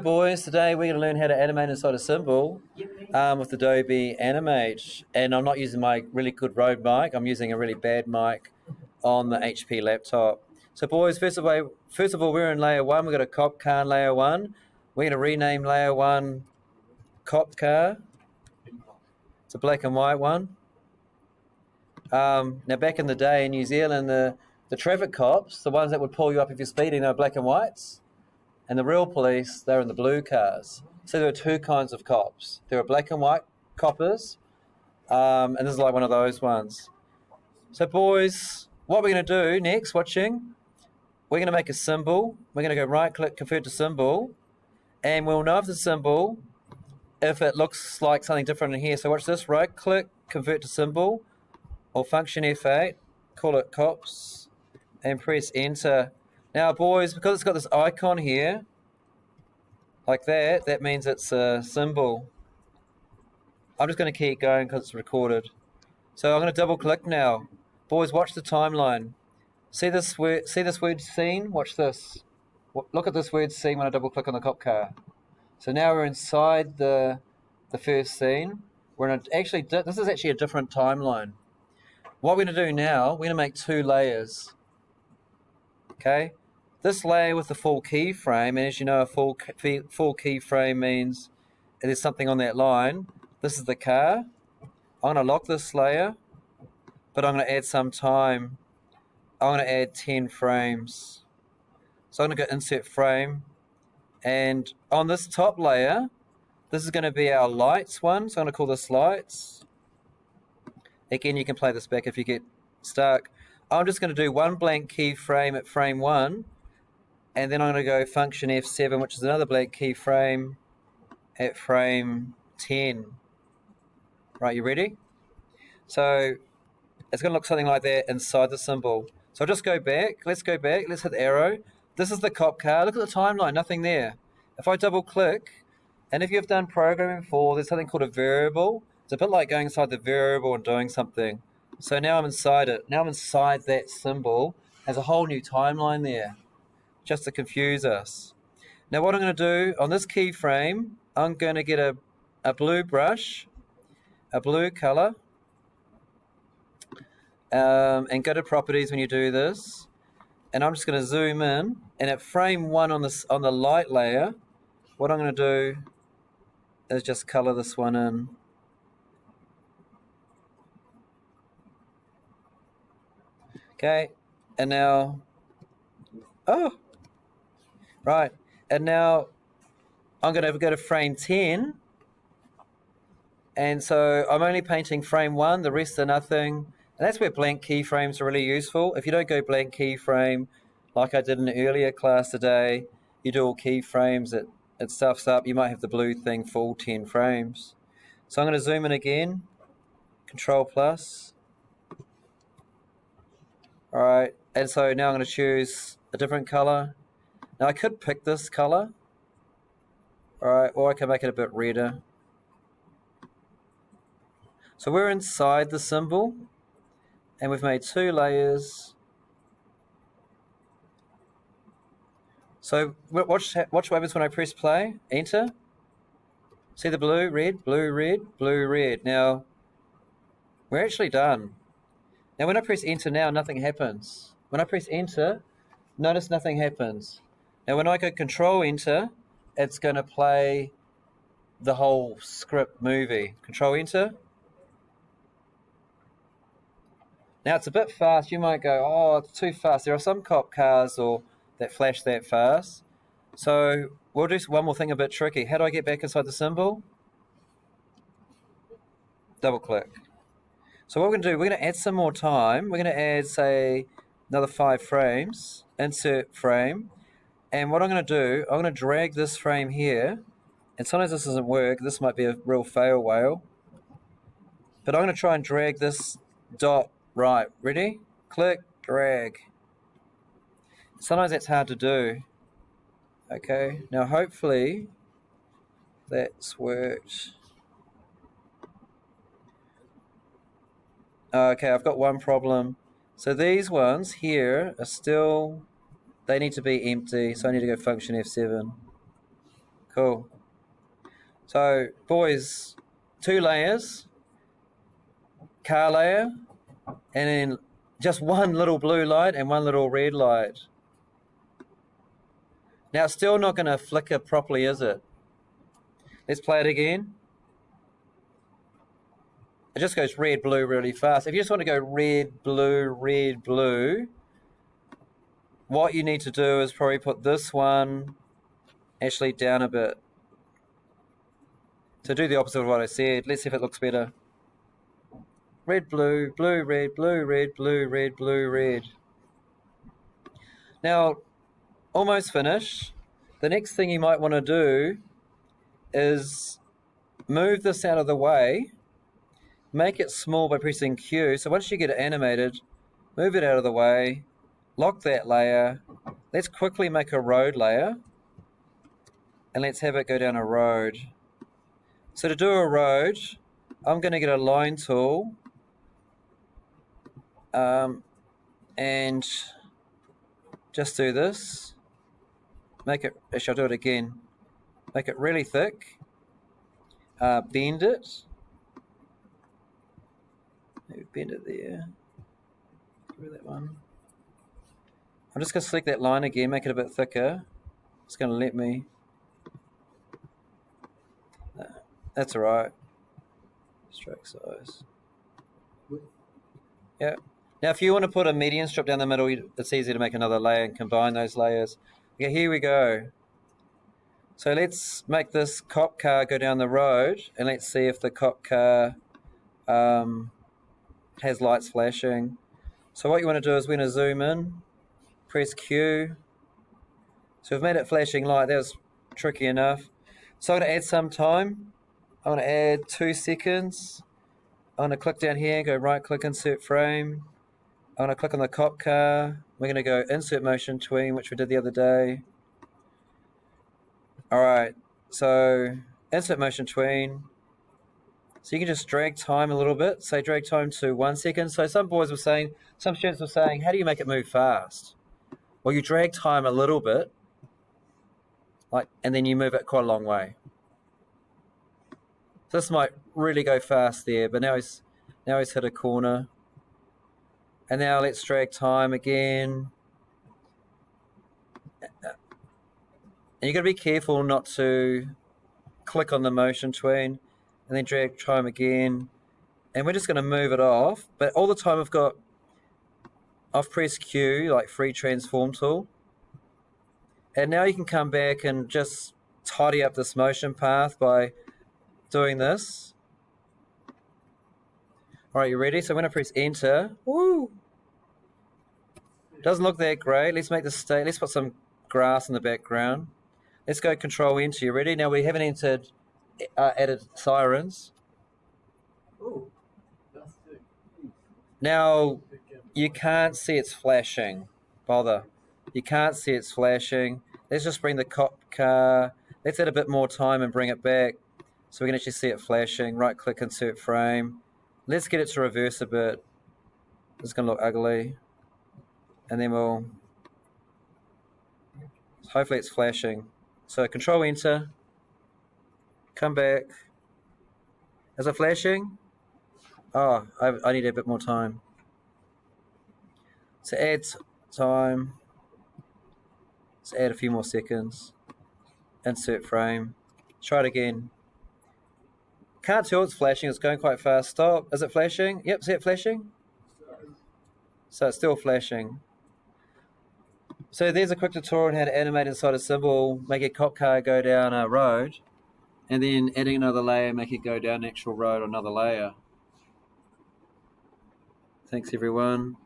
Boys, today we're going to learn how to animate inside a symbol with Adobe Animate, and I'm not using my really good Rode mic. I'm using a really bad mic on the HP laptop. So boys, first of all, we're in layer 1. We've got a cop car in layer 1. We're going to rename layer 1 cop car. It's a black and white one. Now back in the day in New Zealand, the traffic cops, the ones that would pull you up if you're speeding, they were black and whites. And the real police, they're in the blue cars. So there are two kinds of cops. There are black and white coppers, and this is like one of those ones. So boys, what we're going to do next, we're going to make a symbol. We're going to go right-click, convert to symbol, and we'll know if the symbol, if it looks like something different in here. So watch this, right-click, convert to symbol, or function F8, call it cops, and press enter. Now boys, because it's got this icon here, like that means it's a symbol. I'm just going to keep going because it's recorded. So I'm going to double click now. Boys, watch the timeline. See this word scene? Watch this. Look at this word scene when I double click on the cop car. So now we're inside the first scene. This is actually a different timeline. What we're going to do now, we're going to make two layers. Okay? This layer with the full keyframe, and as you know, a full keyframe means there's something on that line. This is the car. I'm going to lock this layer, but I'm going to add some time. I'm going to add 10 frames. So I'm going to go insert frame, and on this top layer, this is going to be our lights one, so I'm going to call this lights. Again, you can play this back if you get stuck. I'm just going to do one blank keyframe at frame 1, and then I'm going to go function F7, which is another blank keyframe at frame 10. Right, you ready? So it's going to look something like that inside the symbol. So I'll just go back. Let's go back. Let's hit the arrow. This is the cop car. Look at the timeline. Nothing there. If I double click, and if you've done programming before, there's something called a variable. It's a bit like going inside the variable and doing something. So now I'm inside it. Now I'm inside that symbol. There's a whole new timeline there, just to confuse us. Now what I'm going to do on this keyframe, I'm going to get a blue brush, a blue color, and go to properties when you do this. And I'm just going to zoom in, and at frame 1 on the light layer, what I'm going to do is just color this one in. Okay, and now, right, and now I'm going to go to frame 10, and so I'm only painting frame 1, the rest are nothing, and that's where blank keyframes are really useful. If you don't go blank keyframe, like I did in an earlier class today, you do all keyframes, it stuffs up, you might have the blue thing full 10 frames. So I'm going to zoom in again, Control plus. Alright, and so now I'm going to choose a different color. Now I could pick this color, alright, or I can make it a bit redder. So we're inside the symbol, and we've made two layers. So watch what happens when I press play, enter. See the blue, red, blue, red, blue, red. Now, we're actually done. Now when I press enter now, nothing happens. When I press enter, notice nothing happens. Now when I go control enter, it's going to play the whole script movie. Control enter. Now it's a bit fast. You might go, oh, it's too fast. There are some cop cars that flash that fast. So we'll do one more thing a bit tricky. How do I get back inside the symbol? Double click. So what we're going to do, we're going to add some more time. We're going to add, say, another 5 frames. Insert frame. And what I'm going to do, I'm going to drag this frame here. And sometimes this doesn't work. This might be a real fail whale. But I'm going to try and drag this dot right. Ready? Click, drag. Sometimes that's hard to do. Okay, now hopefully that's worked. Okay, I've got one problem. So these ones here are still, they need to be empty, so I need to go function F7. Cool. So, boys, 2 layers, car layer, and then just one little blue light and one little red light. Now, it's still not going to flicker properly, is it? Let's play it again. It just goes red, blue really fast. If you just want to go red, blue, what you need to do is probably put this one actually down a bit. So do the opposite of what I said. Let's see if it looks better. Red, blue, blue, red, blue, red, blue, red, blue, red. Now, almost finished. The next thing you might want to do is move this out of the way. Make it small by pressing Q. So once you get it animated, move it out of the way. Lock that layer. Let's quickly make a road layer. And let's have it go down a road. So to do a road, I'm going to get a line tool. And just do this. Make it, actually I'll do it again. Make it really thick. Bend it. Maybe bend it there. Get rid of that one. I'm just going to select that line again, make it a bit thicker. It's going to let me. That's all right. Stroke size. Yeah. Now, if you want to put a median strip down the middle, it's easy to make another layer and combine those layers. Okay, here we go. So let's make this cop car go down the road, and let's see if the cop car has lights flashing. So what you want to do is we're going to zoom in, press Q. So we've made it flashing light. That was tricky enough. So I'm going to add some time. I'm going to add 2 seconds. I'm going to click down here, go right click, insert frame. I'm going to click on the cop car. We're going to go insert motion tween, which we did the other day. All right, so insert motion tween. So you can just drag time a little bit. Say drag time to 1 second. So some students were saying, how do you make it move fast? Well, you drag time a little bit, and then you move it quite a long way. This might really go fast there, but now he's hit a corner. And now let's drag time again. And you've got to be careful not to click on the motion tween and then drag time again. And we're just going to move it off. But all the time I've pressed Q, like free transform tool. And now you can come back and just tidy up this motion path by doing this. All right, you ready? So I'm going to press enter. Woo! Doesn't look that great. Let's make this stay. Let's put some grass in the background. Let's go control enter. You ready? Now we haven't added sirens. Ooh. Now you can't see it's flashing. Bother. You can't see it's flashing. Let's just bring the cop car. Let's add a bit more time and bring it back so we can actually see it flashing. Right click, insert frame. Let's get it to reverse a bit. It's going to look ugly. And then hopefully it's flashing. So control enter. Come back. Is it flashing? Oh, I need a bit more time. So add time. Let's add a few more seconds. Insert frame. Try it again. Can't tell it's flashing. It's going quite fast. Stop. Is it flashing? Yep. See it flashing? So it's still flashing. So there's a quick tutorial on how to animate inside a symbol, make a cop car go down a road, and then adding another layer, make it go down an actual road or another layer. Thanks, everyone.